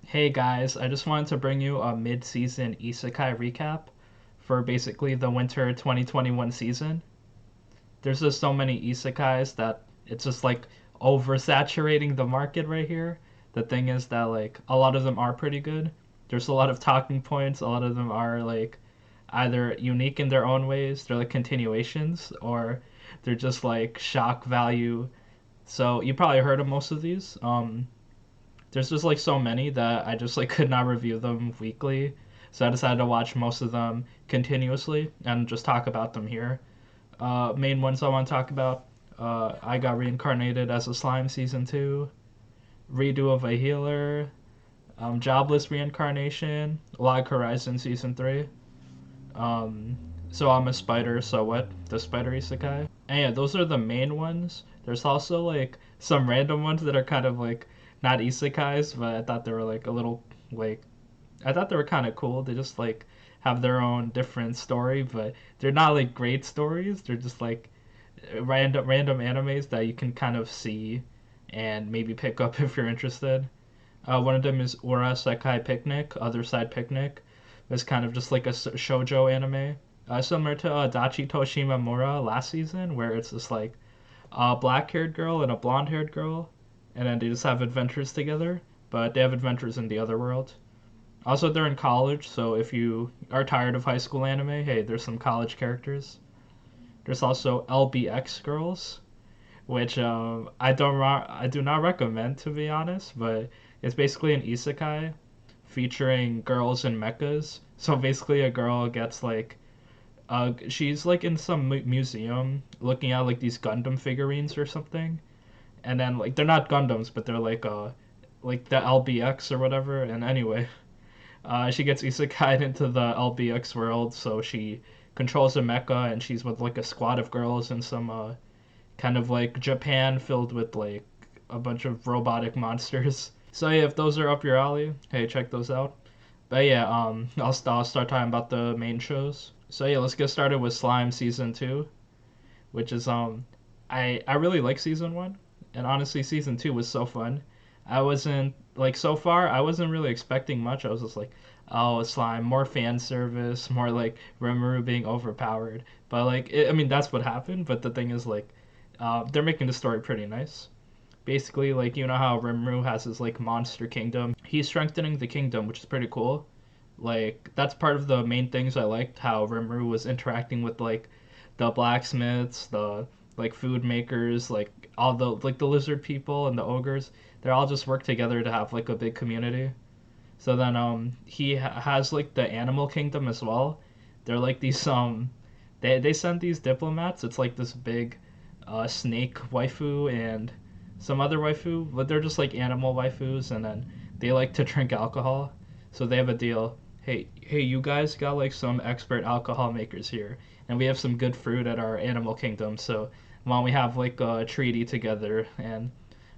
Hey guys, I just wanted to bring you a mid-season Isekai recap for basically the winter 2021 season. There's just so many Isekais that it's just like oversaturating the market right here. The thing is that like a lot of them are pretty good. There's a lot of talking points, a lot of them are like either unique in their own ways, they're like continuations, or they're just like shock value. So you probably heard of most of these. There's just like so many that I just like could not review them weekly. So I decided to watch most of them continuously and just talk about them here. Main ones I want to talk about. I got reincarnated as a slime season 2. Redo of a healer. Jobless reincarnation. Log Horizon season 3. Um, so I'm a spider. So what? The spider isekai. And yeah, those are the main ones. There's also like some random ones that are kind of like not isekais, but I thought they were like a little like I thought they were kind of cool. They just like have their own different story, but they're not like great stories. They're just like random animes that you can kind of see and maybe pick up if you're interested. One of them is Urasekai Picnic, Other Side Picnic. It's kind of just like a shoujo anime, similar to Dachi Toshimamura last season, where it's just like a black-haired girl and a blonde-haired girl, and then they just have adventures together. But they have adventures in the other world. Also, they're in college, so if you are tired of high school anime, hey, there's some college characters. There's also LBX girls, which I do not recommend to be honest, but it's basically an isekai featuring girls in mechas. So basically, a girl gets like she's like in some museum looking at like these Gundam figurines or something, and then like they're not Gundams, but they're like the LBX or whatever. And anyway, she gets isekai'd into the LBX world, so she controls a mecha and she's with like a squad of girls in some kind of like Japan filled with like a bunch of robotic monsters. So yeah, if those are up your alley, hey, check those out. But yeah, I'll start talking about the main shows. So yeah, let's get started with Slime season 2, which is I really like season 1, and honestly season 2 was so fun. I wasn't like so far I wasn't really expecting much. I was just like, oh, Slime, more fan service, more like Rimuru being overpowered. But like I mean that's what happened, but the thing is like they're making the story pretty nice. Basically, like you know how Rimuru has his like monster kingdom. He's strengthening the kingdom, which is pretty cool. Like that's part of the main things I liked how Rimuru was interacting with like the blacksmiths, the like food makers, like all the like the lizard people and the ogres. They all just work together to have like a big community. So then he has like the animal kingdom as well. They're like these they send these diplomats. It's like this big snake waifu and some other waifu, but they're just like animal waifus, and then they like to drink alcohol. So they have a deal. Hey, you guys got like some expert alcohol makers here, and we have some good fruit at our animal kingdom. So why don't we have like a treaty together? And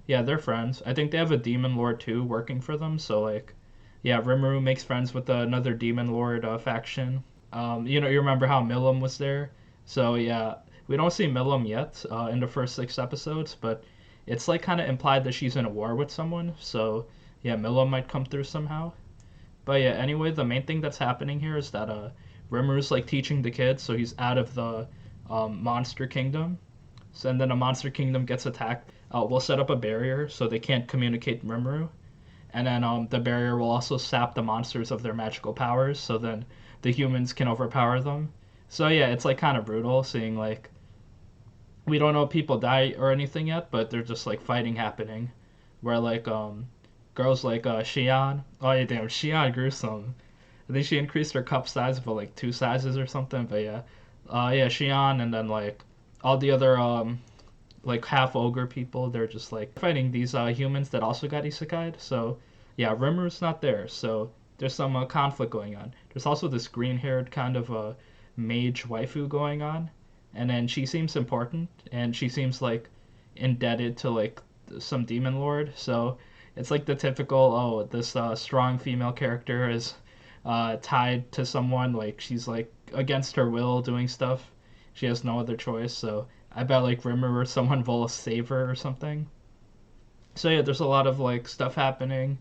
yeah, they're friends. I think they have a demon lord too working for them. So like, yeah, Rimuru makes friends with another demon lord faction. You remember how Milim was there? So yeah, we don't see Milim yet in the first 6 episodes, but it's like kind of implied that she's in a war with someone. So yeah, Milim might come through somehow. But yeah, anyway, the main thing that's happening here is that Rimru's like teaching the kids, so he's out of the monster kingdom. So and then a monster kingdom gets attacked. We'll set up a barrier so they can't communicate Rimuru, and then the barrier will also sap the monsters of their magical powers. So then the humans can overpower them. So yeah, it's like kind of brutal seeing like we don't know if people die or anything yet, but they're just like fighting happening, where like girls like Xian. Oh yeah, damn, Xian gruesome. I think she increased her cup size by like 2 sizes or something. But yeah, yeah, Xian, and then like all the other like half ogre people, they're just like fighting these humans that also got isekai'd. So yeah, Rimru's not there. So there's some conflict going on. There's also this green-haired kind of mage waifu going on, and then she seems important, and she seems like indebted to like some demon lord. So it's like the typical oh this strong female character is tied to someone like she's like against her will doing stuff. She has no other choice. So I bet like Rimmer or someone will save her or something. So yeah, there's a lot of like stuff happening.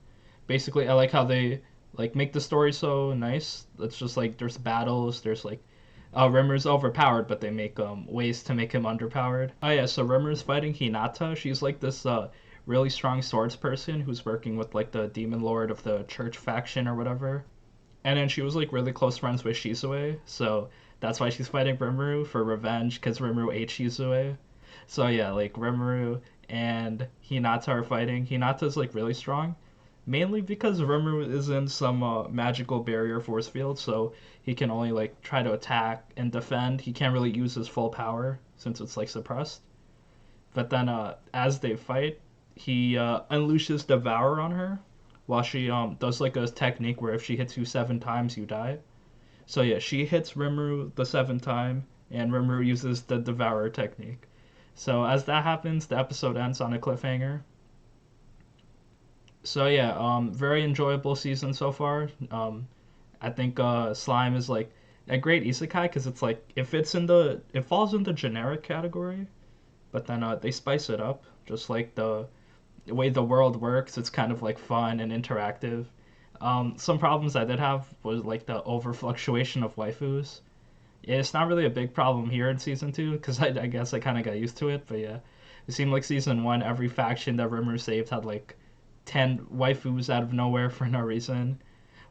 Basically, I like how they like make the story so nice. It's just like there's battles, there's like Rimmer's overpowered, but they make ways to make him underpowered. Oh yeah, so Rimmer's fighting Hinata. She's like this really strong swords person who's working with like the demon lord of the church faction or whatever. And then she was like really close friends with Shizue, so that's why she's fighting Rimuru for revenge because Rimuru ate Shizue. So yeah, like Rimuru and Hinata are fighting. Hinata's like really strong, mainly because Rimuru is in some magical barrier force field, so he can only like try to attack and defend. He can't really use his full power since it's like suppressed. But then as they fight, he unleashes Devour on her, while she does like a technique where if she hits you 7 times, you die. So yeah, she hits Rimuru the 7th time, and Rimuru uses the Devourer technique. So as that happens, the episode ends on a cliffhanger. So yeah, very enjoyable season so far. I think Slime is like a great isekai because it's like it falls in the generic category, but then they spice it up, just like the way the world works. It's kind of like fun and interactive. Some problems I did have was like the over fluctuation of waifus. Yeah, it's not really a big problem here in season two because I guess I kind of got used to it. But yeah, it seemed like season one, every faction that Rimuru saved had like 10 waifus out of nowhere for no reason,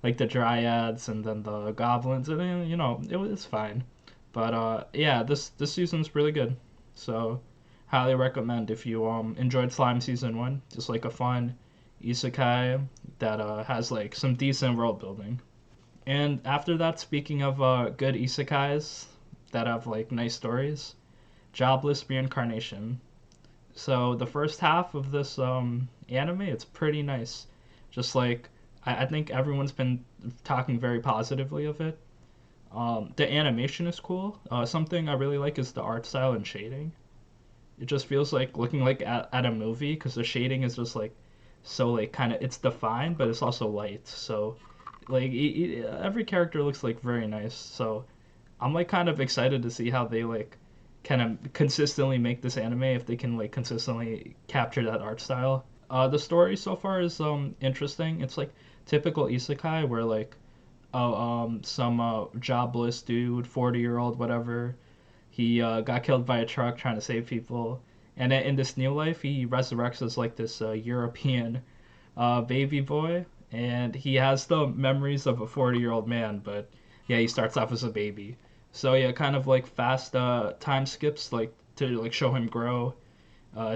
like the dryads and then the goblins, and then, it was fine. But yeah, this season's really good. So highly recommend if you enjoyed Slime season one, just like a fun isekai that has like some decent world building. And after that, speaking of good isekais that have like nice stories, Jobless Reincarnation. So the first half of this anime, it's pretty nice. Just like I think everyone's been talking very positively of it. The animation is cool. Something I really like is the art style and shading. It just feels like looking like at a movie because the shading is just like so like kind of it's defined, but it's also light. So like every character looks like very nice. So I'm like kind of excited to see how they like kind of consistently make this anime if they can like consistently capture that art style. The story so far is interesting. It's like typical isekai where like some jobless dude, 40-year-old whatever, he got killed by a truck trying to save people, and in this new life he resurrects as like this European baby boy, and he has the memories of a 40-year-old man, but yeah, he starts off as a baby. So yeah, kind of like fast time skips like to like show him grow.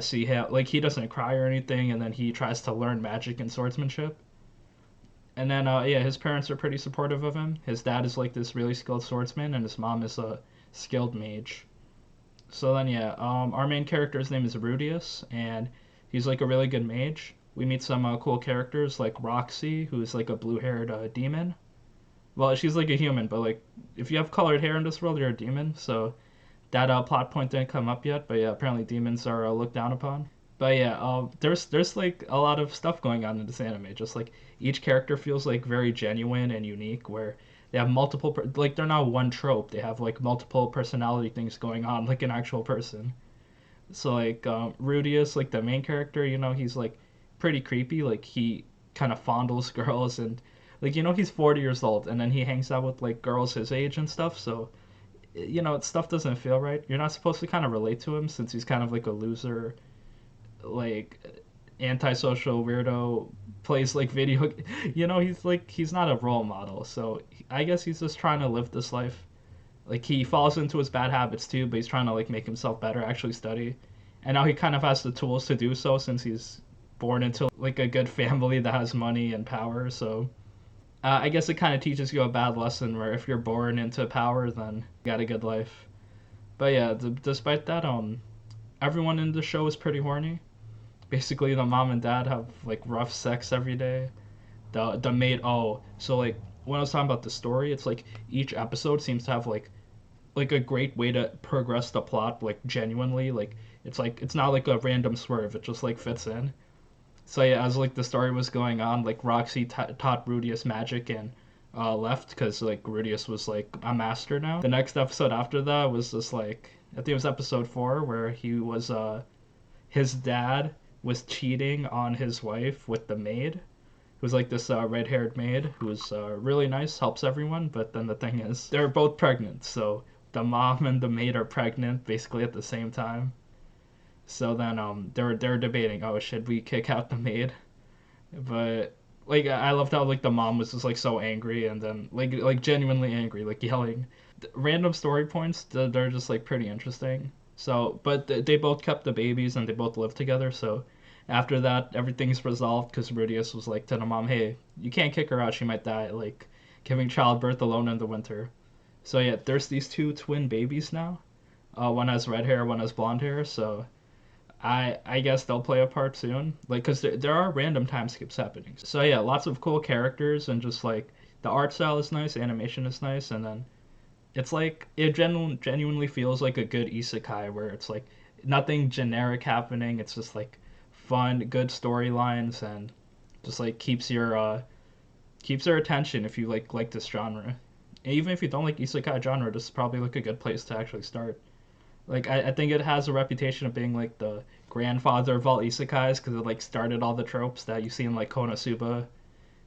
See how like he doesn't cry or anything, and then he tries to learn magic and swordsmanship. And then yeah, his parents are pretty supportive of him. His dad is like this really skilled swordsman, and his mom is a skilled mage. So then yeah, our main character's name is Rudius, and he's like a really good mage. We meet some cool characters like Roxy, who's like a blue-haired demon. Well, she's like a human, but like if you have colored hair in this world, you're a demon. So that plot point didn't come up yet, but yeah, apparently demons are looked down upon. But yeah, there's like a lot of stuff going on in this anime. Just like each character feels like very genuine and unique, where they have multiple like they're not one trope. They have like multiple personality things going on, like an actual person. So like Rudius, like the main character, he's like pretty creepy. Like he kind of fondles girls and like he's 40 years old and then he hangs out with like girls his age and stuff. So stuff doesn't feel right. You're not supposed to kind of relate to him since he's kind of like a loser, like antisocial weirdo, plays like video. He's not a role model. So I guess he's just trying to live this life. Like he falls into his bad habits too, but he's trying to like make himself better, actually study. And now he kind of has the tools to do so since he's born into like a good family that has money and power. So I guess it kind of teaches you a bad lesson where if you're born into power, then you got a good life. But yeah, despite that, everyone in the show is pretty horny. Basically, the mom and dad have like rough sex every day. The maid, so like when I was talking about the story, it's like each episode seems to have like a great way to progress the plot, like genuinely. Like it's not like a random swerve. It just like fits in. So yeah, as like the story was going on, like Roxy taught Rudius magic and left because like Rudius was like a master now. The next episode after that was just like I think it was episode 4 where he was his dad was cheating on his wife with the maid. who's like this red-haired maid who's really nice, helps everyone. But then the thing is, they're both pregnant, so the mom and the maid are pregnant basically at the same time. So then they're debating, oh, should we kick out the maid? But like I loved how like the mom was just like so angry and then like genuinely angry, like yelling. Random story points, they're just like pretty interesting. So, but they both kept the babies and they both lived together. So after that, everything's resolved because Rudius was like to the mom, "Hey, you can't kick her out; she might die." Like giving childbirth alone in the winter. So yeah, there's these two twin babies now. One has red hair, one has blonde hair. So I guess they'll play a part soon. Like, cause there are random time skips happening. So yeah, lots of cool characters and just like the art style is nice, animation is nice, and then it's like it genuinely feels like a good isekai where it's like nothing generic happening. It's just like fun, good storylines, and just like keeps your attention if you like this genre. And even if you don't like isekai genre, this is probably like a good place to actually start. Like I think it has a reputation of being like the grandfather of all isekais because it like started all the tropes that you see in like Konosuba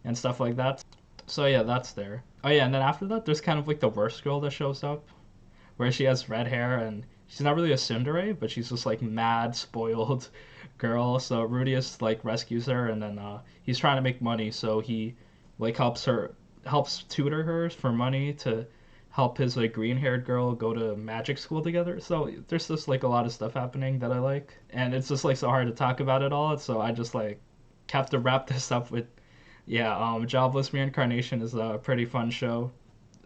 and stuff like that. So yeah, that's there. Oh yeah, and then after that, there's kind of like the worst girl that shows up, where she has red hair and she's not really a tsundere, but she's just like mad spoiled girl. So Rudius like rescues her, and then he's trying to make money, so he like helps tutor her for money to help his like green haired girl go to magic school together. So there's just like a lot of stuff happening that I like, and it's just like so hard to talk about it all. So I just like have to wrap this up with yeah, Jobless Reincarnation is a pretty fun show.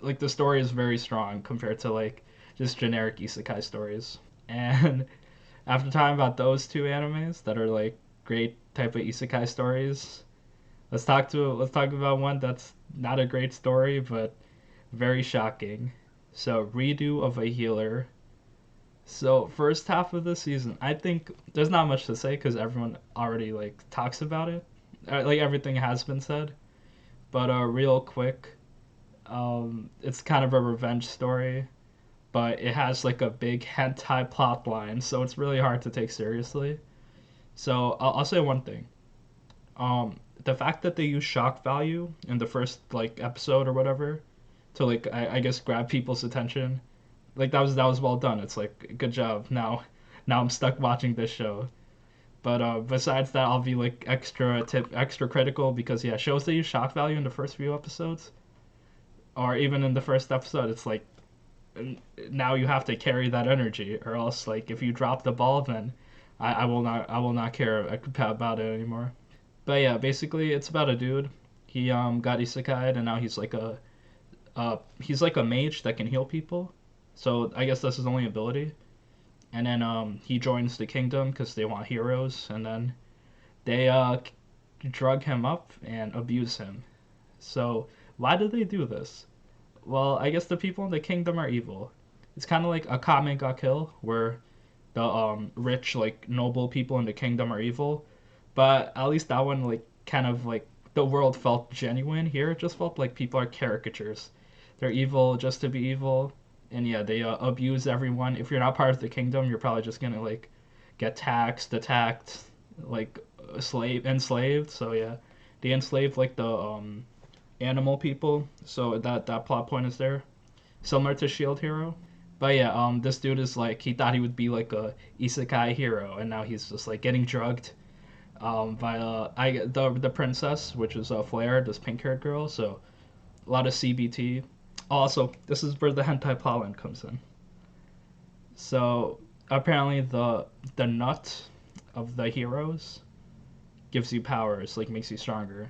Like the story is very strong compared to like just generic isekai stories. And after talking about those two animes that are like great type of isekai stories, let's talk about one that's not a great story but very shocking. So Redo of a Healer. So first half of the season, I think there's not much to say because everyone already like talks about it. Like everything has been said. But real quick, it's kind of a revenge story, but it has like a big hentai plot line, so it's really hard to take seriously. So I'll say one thing. The fact that they use shock value in the first like episode or whatever to like I guess grab people's attention, like that was well done. It's like good job. Now I'm stuck watching this show. But besides that, I'll be like extra critical because yeah, shows that use shock value in the first few episodes, or even in the first episode, it's like now you have to carry that energy, or else like if you drop the ball, then I will not care about it anymore. But yeah, basically it's about a dude. He got isekai'd and now he's like a mage that can heal people. So I guess that's his only ability. And then he joins the kingdom because they want heroes, and then they drug him up and abuse him. So why did they do this? Well, I guess the people in the kingdom are evil. It's kind of like a Kame ga Kill, where the rich, like noble people in the kingdom are evil, but at least that one like kind of like the world felt genuine. Here, it just felt like people are caricatures. They're evil just to be evil, and yeah, they abuse everyone. If you're not part of the kingdom, you're probably just gonna like get taxed, attacked, like enslaved. So yeah, they enslaved like the animal people. So that plot point is there, similar to Shield Hero. But yeah, this dude is like he thought he would be like a isekai hero, and now he's just like getting drugged by the princess, which is Flare, this pink haired girl. So a lot of CBT. Also, this is where the hentai pollen comes in. So apparently the nut of the heroes gives you powers, like makes you stronger.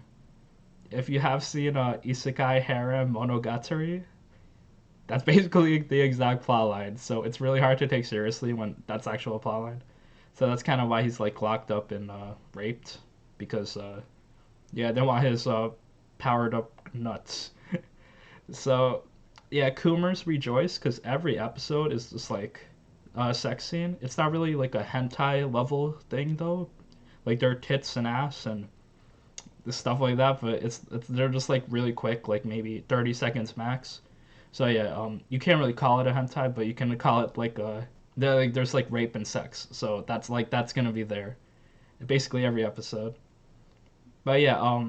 If you have seen Isekai Harem Monogatari, that's basically the exact plot line. So it's really hard to take seriously when that's actual plot line. So that's kind of why he's like locked up and raped because yeah, they want his powered up nuts. So yeah, Coomers rejoice because every episode is just like a sex scene. It's not really like a hentai level thing though. Like their tits and ass and stuff like that, but it's they're just like really quick, like maybe 30 seconds max. So yeah, you can't really call it a hentai, but you can call it like there's like rape and sex. So that's gonna be there, basically every episode. But yeah,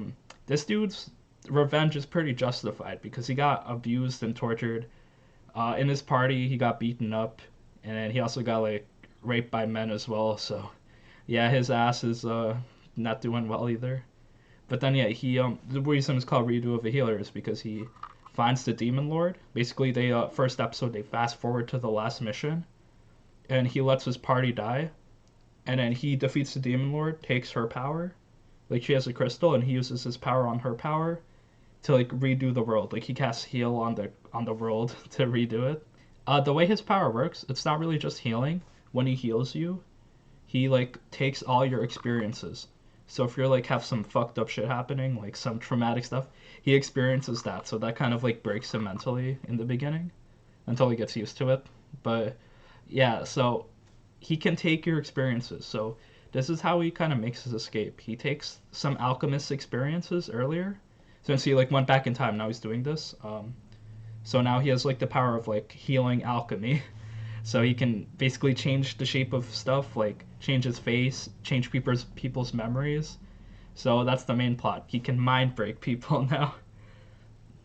this dude's revenge is pretty justified because he got abused and tortured. In his party, he got beaten up, and he also got like raped by men as well. So yeah, his ass is not doing well either. But then yeah, he the reason it's called Redo of a Healer is because he finds the Demon Lord. Basically, they first episode they fast forward to the last mission, and he lets his party die, and then he defeats the Demon Lord, takes her power, like she has a crystal, and he uses his power on her power to like redo the world. Like he casts heal on the world to redo it. The way his power works, it's not really just healing. When he heals you, he like takes all your experiences. So if you're like have some fucked up shit happening, like some traumatic stuff, he experiences that. So that kind of like breaks him mentally in the beginning until he gets used to it. But yeah, so he can take your experiences. So this is how he kind of makes his escape. He takes some alchemist experiences earlier. Since he like went back in time, now he's doing this. So now he has like the power of like healing alchemy. So he can basically change the shape of stuff, like change his face, change people's memories. So that's the main plot. He can mind break people now.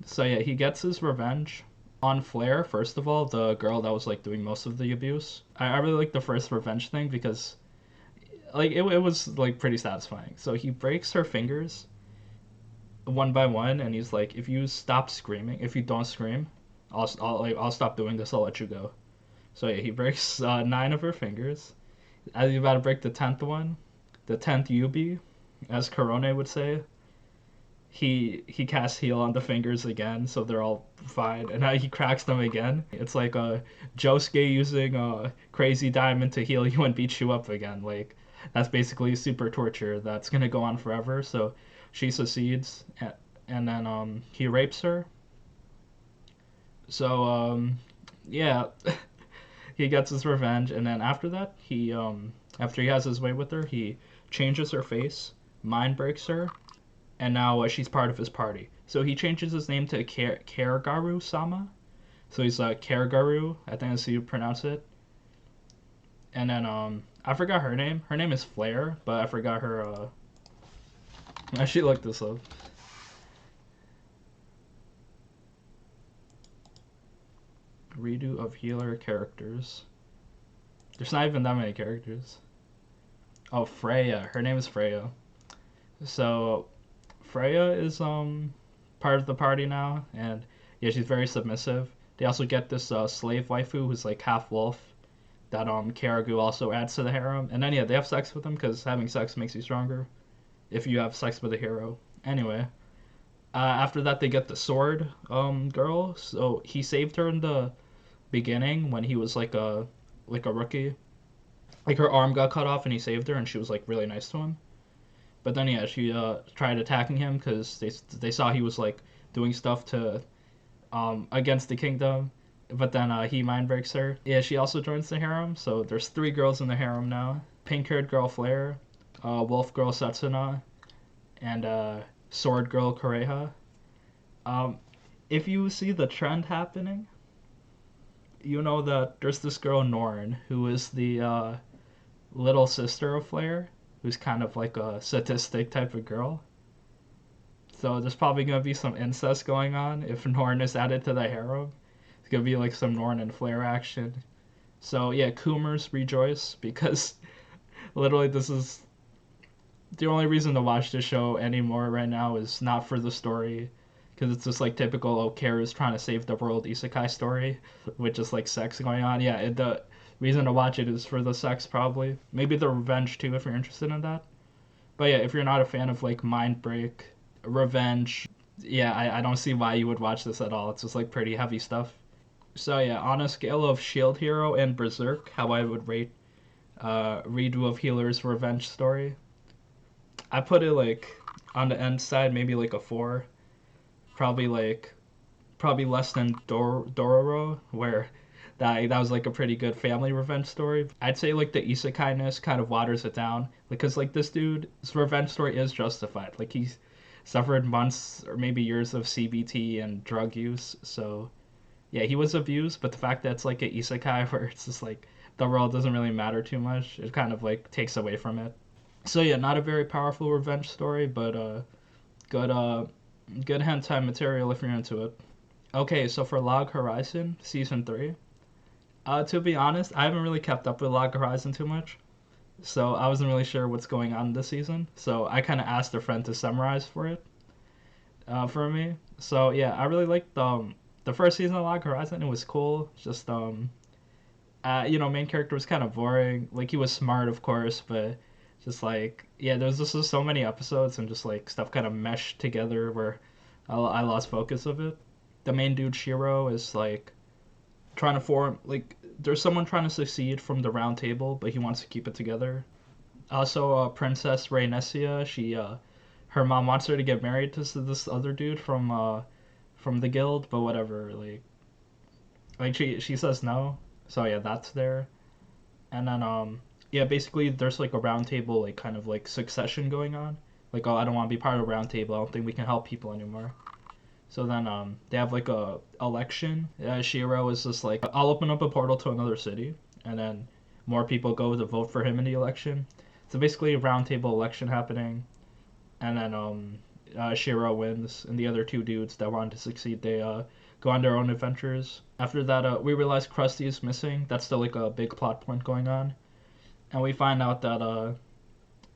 So yeah, he gets his revenge on Flare, first of all, the girl that was like doing most of the abuse. I really like the first revenge thing because like it was like pretty satisfying. So he breaks her fingers one by one, and he's like, if you stop screaming, if you don't scream, I'll stop doing this. I'll let you go. So yeah, he breaks 9 of her fingers. As he's about to break the 10th one, the 10th Yubi, as Korone would say, he casts heal on the fingers again, so they're all fine, and now he cracks them again. It's like Josuke using Crazy Diamond to heal you and beat you up again. Like that's basically super torture that's gonna go on forever. So she succeeds, and then he rapes her. So yeah, he gets his revenge, and then after that, after he has his way with her, he changes her face, mind breaks her, and now she's part of his party. So he changes his name to Karegaru Sama. So he's Karegaru, I think that's how you pronounce it. And then I forgot her name. Her name is Flare, but I forgot her. I should look this up. Redo of healer characters. There's not even that many characters. Oh, Freya. Her name is Freya. So Freya is part of the party now, and yeah, she's very submissive. They also get this slave waifu who's like half wolf that Karagu also adds to the harem, and then yeah, they have sex with him because having sex makes you stronger if you have sex with a hero. Anyway, after that they get the sword girl. So he saved her in the beginning when he was like a rookie. Like her arm got cut off and he saved her, and she was like really nice to him. But then yeah, she tried attacking him because they saw he was like doing stuff to against the kingdom. But then he mind breaks her. Yeah, she also joins the harem. So there's 3 girls in the harem now. Pink-haired girl Flare, wolf girl Setsuna, and sword girl Kureha. If you see the trend happening, you know that there's this girl Norn who is the little sister of Flare, who's kind of like a sadistic type of girl. So there's probably gonna be some incest going on if Norn is added to the harem. It's gonna be like some Norn and Flare action. So yeah, Coomers rejoice because literally this is the only reason to watch this show anymore right now is not for the story, because it's just like typical Okaru's trying to save the world isekai story with just like sex going on. Yeah, the reason to watch it is for the sex probably. Maybe the revenge too if you're interested in that. But yeah, if you're not a fan of like mind break, revenge, yeah, I don't see why you would watch this at all. It's just like pretty heavy stuff. So yeah, on a scale of Shield Hero and Berserk, how I would rate Redo of Healer's revenge story, I put it like on the end side, maybe like a 4. Probably less than Dororo, where that was like a pretty good family revenge story. I'd say like the isekai-ness kind of waters it down, because like this dude's revenge story is justified. Like he's suffered months or maybe years of CBT and drug use, so yeah, he was abused. But the fact that it's like an isekai where it's just like the world doesn't really matter too much, it kind of like takes away from it. So yeah, not a very powerful revenge story, but Good good hentai material if you're into it. Okay, so for Log Horizon season 3, to be honest, I haven't really kept up with Log Horizon too much, so I wasn't really sure what's going on this season. So I kind of asked a friend to summarize for it, for me. So yeah, I really liked the first season of Log Horizon. It was cool. Just main character was kind of boring. Like he was smart, of course, but just like yeah, there was just so many episodes and just like stuff kind of meshed together where I lost focus of it. The main dude Shiro is like trying to form like there's someone trying to succeed from the round table, but he wants to keep it together. Also, Princess Rainesia, she her mom wants her to get married to this other dude from the guild, but whatever. Like she says no. So yeah, that's there. And then yeah, basically there's like a round table like kind of like succession going on. Like oh, I don't want to be part of a round table. I don't think we can help people anymore. So then they have like a election. Shiro is just like I'll open up a portal to another city, and then more people go to vote for him in the election. So basically a round table election happening, and then Shiro wins, and the other two dudes that wanted to succeed they go on their own adventures. After that, we realize Krusty is missing. That's still like a big plot point going on, and we find out that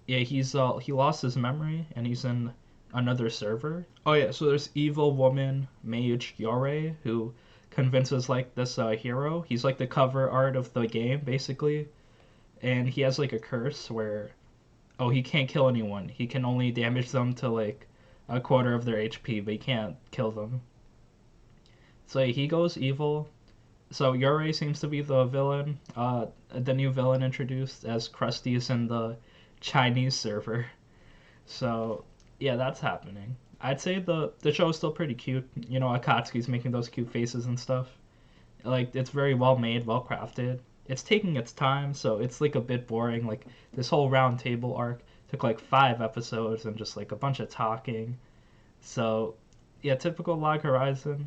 yeah he lost his memory and he's in another server. Oh yeah, so there's evil woman mage Yore who convinces like this hero. He's like the cover art of the game basically, and he has like a curse where oh he can't kill anyone. He can only damage them to like a quarter of their HP, but he can't kill them. So he goes evil. So Yore seems to be the villain, the new villain introduced as Krusty is in the Chinese server. So yeah, that's happening. I'd say the show is still pretty cute. You know, Akatsuki's making those cute faces and stuff. Like it's very well made, well crafted. It's taking its time, so it's like a bit boring. Like this whole round table arc took like 5 episodes and just like a bunch of talking. So yeah, typical Log Horizon.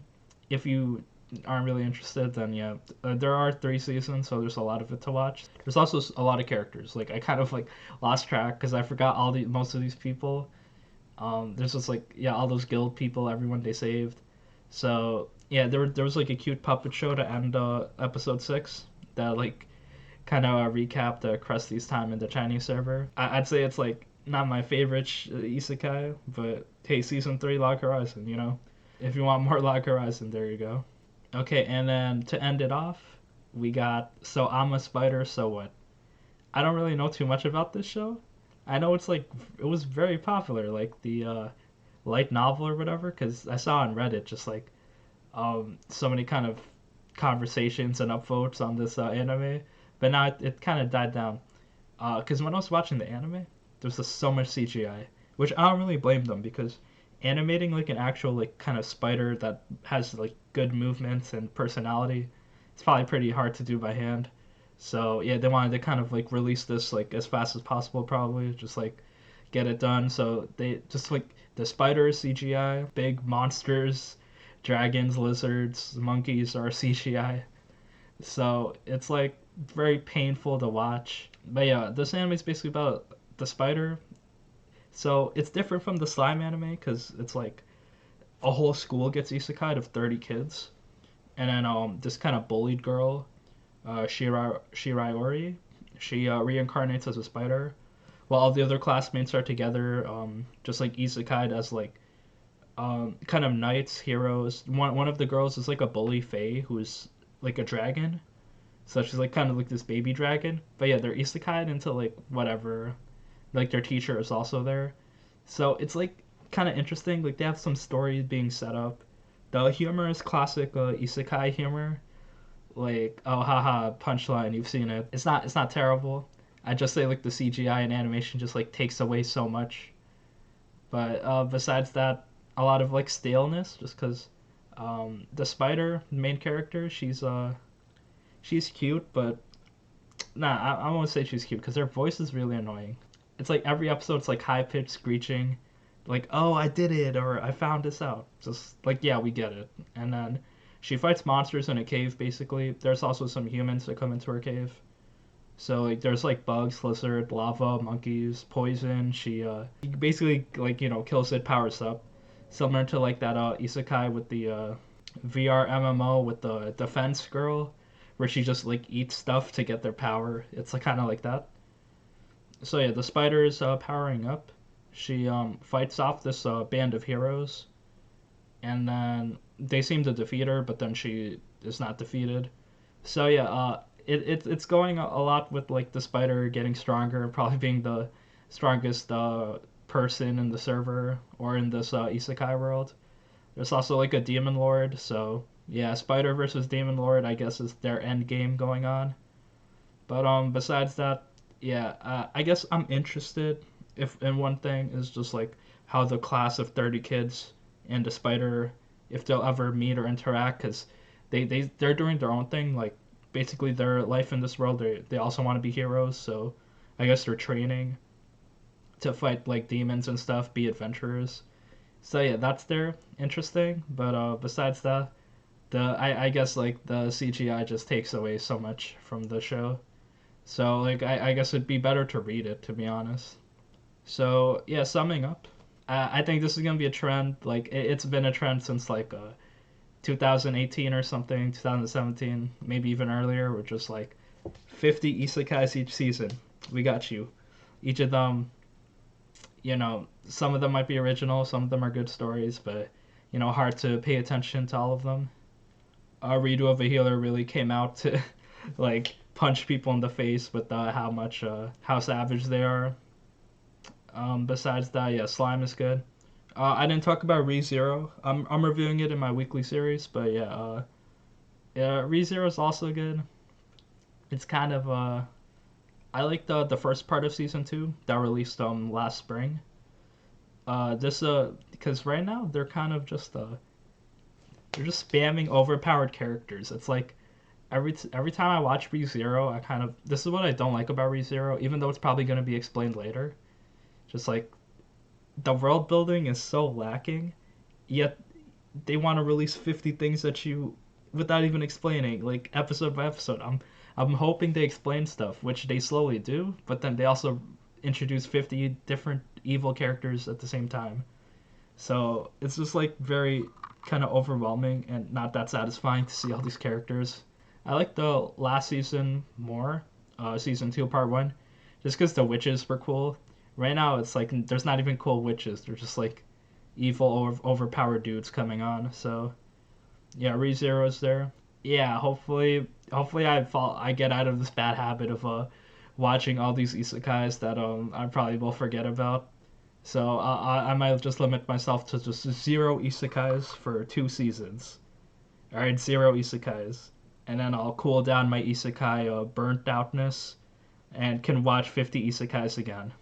If you aren't really interested, then yeah, there are 3 seasons, so there's a lot of it to watch. There's also a lot of characters. Like I kind of like lost track because I forgot most of these people. There's just like yeah, all those guild people, everyone they saved. So yeah, there was like a cute puppet show to end episode 6 that like kind of recapped Krusty's time in the Chinese server. I'd say it's like not my favorite isekai, but hey, season 3 Log Horizon, you know. If you want more Log Horizon, there you go. Okay, and then to end it off, we got So I'm a Spider, So What? I don't really know too much about this show. I know it's like it was very popular, like the light novel or whatever, because I saw on Reddit just like so many kind of conversations and upvotes on this anime, but now it kind of died down. Because when I was watching the anime, there's just so much CGI, which I don't really blame them because animating like an actual like kind of spider that has like good movements and personality, it's probably pretty hard to do by hand. So yeah, they wanted to kind of like release this like as fast as possible, probably just like get it done. So they just like the spiders CGI, big monsters, dragons, lizards, monkeys are CGI. So it's like very painful to watch. But yeah, this anime is basically about the spider. So it's different from the slime anime because it's like a whole school gets isekai of 30 kids, and then this kind of bullied girl, Shiraiori, she reincarnates as a spider, while all the other classmates are together, just like isekai as like kind of knights, heroes. One of the girls is like a bully fae who's like a dragon, so she's like kind of like this baby dragon. But yeah, they're isekai into like whatever. Like their teacher is also there, so it's like kind of interesting. Like they have some story being set up. The humor is classic isekai humor. Like oh haha punchline, you've seen it. It's not terrible. I just say like the CGI and animation just like takes away so much. But besides that, a lot of like staleness, just because the spider main character, she's cute, but nah, I won't say she's cute because her voice is really annoying. It's like every episode's like high pitched screeching, like oh I did it or I found this out. Just like yeah we get it. And then she fights monsters in a cave basically. There's also some humans that come into her cave. So like there's like bugs, lizard, lava, monkeys, poison. She basically like kills it, powers up, similar to like that isekai with the VR MMO with the defense girl, where she just like eats stuff to get their power. It's like kind of like that. So yeah, the spider is powering up. She fights off this band of heroes, and then they seem to defeat her, but then she is not defeated. So yeah, it's going a lot with like the spider getting stronger, probably being the strongest person in the server or in this isekai world. There's also like a demon lord, so yeah, spider versus demon lord, I guess is their end game going on. But besides that, yeah, I guess I'm interested if in one thing is just like how the class of 30 kids and the spider, if they'll ever meet or interact, because they're doing their own thing, like basically their life in this world. They also want to be heroes, so I guess they're training to fight like demons and stuff, be adventurers. So yeah, that's their interesting. But besides that, I guess like the CGI just takes away so much from the show. So like I guess it'd be better to read it, to be honest. So yeah, summing up, I think this is gonna be a trend. Like it's been a trend since like 2018 or something, 2017, maybe even earlier. We're just like 50 isekais each season. We got you. Each of them, some of them might be original, some of them are good stories, but hard to pay attention to all of them. Redo of a Healer really came out to like punch people in the face with how savage they are. Besides that, yeah, Slime is good. I didn't talk about ReZero. I'm reviewing it in my weekly series, but yeah, ReZero is also good. It's kind of I like the first part of season 2 that released last spring. This because right now they're just spamming overpowered characters. It's like every time I watch ReZero, I kind of this is what I don't like about ReZero, even though it's probably going to be explained later. Just like the world building is so lacking, yet they want to release 50 things that you without even explaining, like episode by episode. I'm hoping they explain stuff, which they slowly do, but then they also introduce 50 different evil characters at the same time. So it's just like very kind of overwhelming and not that satisfying to see all these characters. I like the last season more, season 2, part 1, just because the witches were cool. Right now, it's like there's not even cool witches. They're just like evil, overpowered dudes coming on. So yeah, ReZero is there. Yeah, hopefully I get out of this bad habit of watching all these isekais that I probably will forget about. So I might just limit myself to just zero isekais for 2 seasons. All right, zero isekais, and then I'll cool down my isekai burnt outness and can watch 50 isekais again.